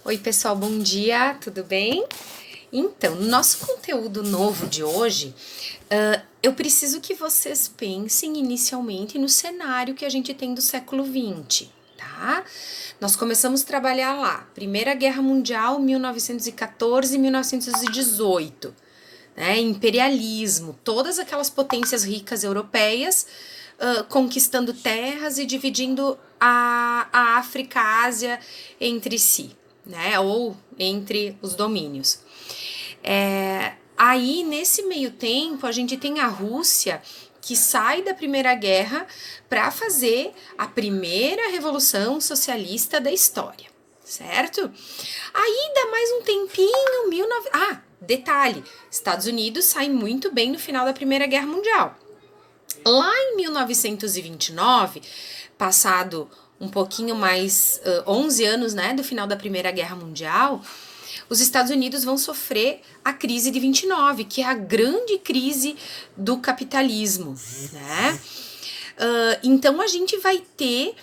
Oi, pessoal, bom dia, tudo bem? Então, no nosso conteúdo novo de hoje, eu preciso que vocês pensem inicialmente no cenário que a gente tem do século XX, tá? Nós começamos a trabalhar lá, Primeira Guerra Mundial, 1914 e 1918, né? Imperialismo, todas aquelas potências ricas europeias conquistando terras e dividindo a África, a Ásia entre si, né? Ou entre os domínios. Aí, nesse meio tempo, a gente tem a Rússia que sai da Primeira Guerra para fazer a primeira revolução socialista da história, certo? Aí dá mais um tempinho, detalhe, Estados Unidos sai muito bem no final da Primeira Guerra Mundial. Lá em 1929, passado um pouquinho mais, 11 anos, né, do final da Primeira Guerra Mundial, os Estados Unidos vão sofrer a crise de 29, que é a grande crise do capitalismo, né? Então a gente vai ter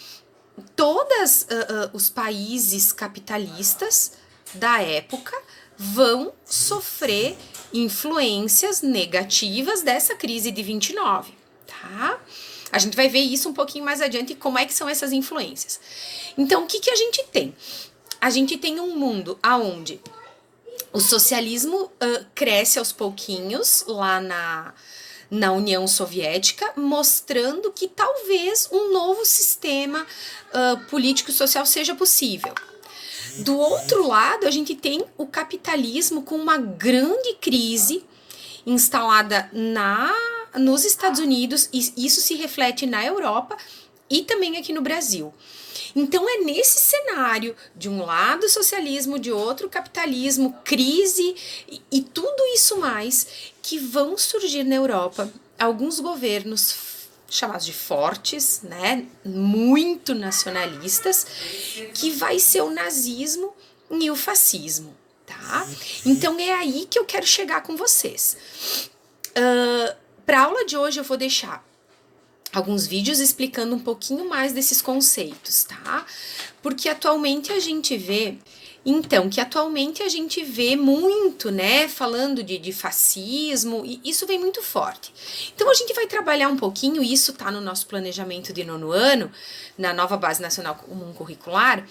todos os países capitalistas da época vão sofrer influências negativas dessa crise de 29, tá? A gente vai ver isso um pouquinho mais adiante, como é que são essas influências. Então, o que a gente tem? A gente tem um mundo onde o socialismo cresce aos pouquinhos lá na União Soviética, mostrando que talvez um novo sistema político-social seja possível. Do outro lado, a gente tem o capitalismo com uma grande crise instalada nos Estados Unidos, e isso se reflete na Europa e também aqui no Brasil. Então é nesse cenário, de um lado socialismo, de outro capitalismo, crise e tudo isso mais, que vão surgir na Europa alguns governos chamados de fortes, né, muito nacionalistas, que vai ser o nazismo e o fascismo, tá? Então é aí que eu quero chegar com vocês. Para a aula de hoje eu vou deixar alguns vídeos explicando um pouquinho mais desses conceitos, tá? Porque atualmente a gente vê muito, né, falando de fascismo, e isso vem muito forte. Então a gente vai trabalhar um pouquinho, isso tá no nosso planejamento de 9º ano, na nova Base Nacional Comum Curricular,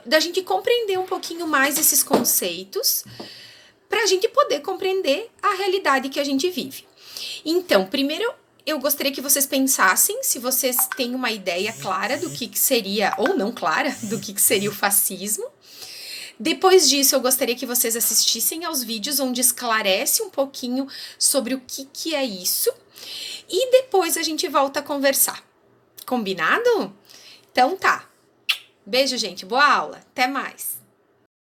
da gente compreender um pouquinho mais esses conceitos, para a gente poder compreender a realidade que a gente vive. Então, primeiro eu gostaria que vocês pensassem se vocês têm uma ideia clara do que seria, ou não clara, do que seria o fascismo. Depois disso, eu gostaria que vocês assistissem aos vídeos onde esclarece um pouquinho sobre o que é isso. E depois a gente volta a conversar. Combinado? Então tá. Beijo, gente. Boa aula. Até mais.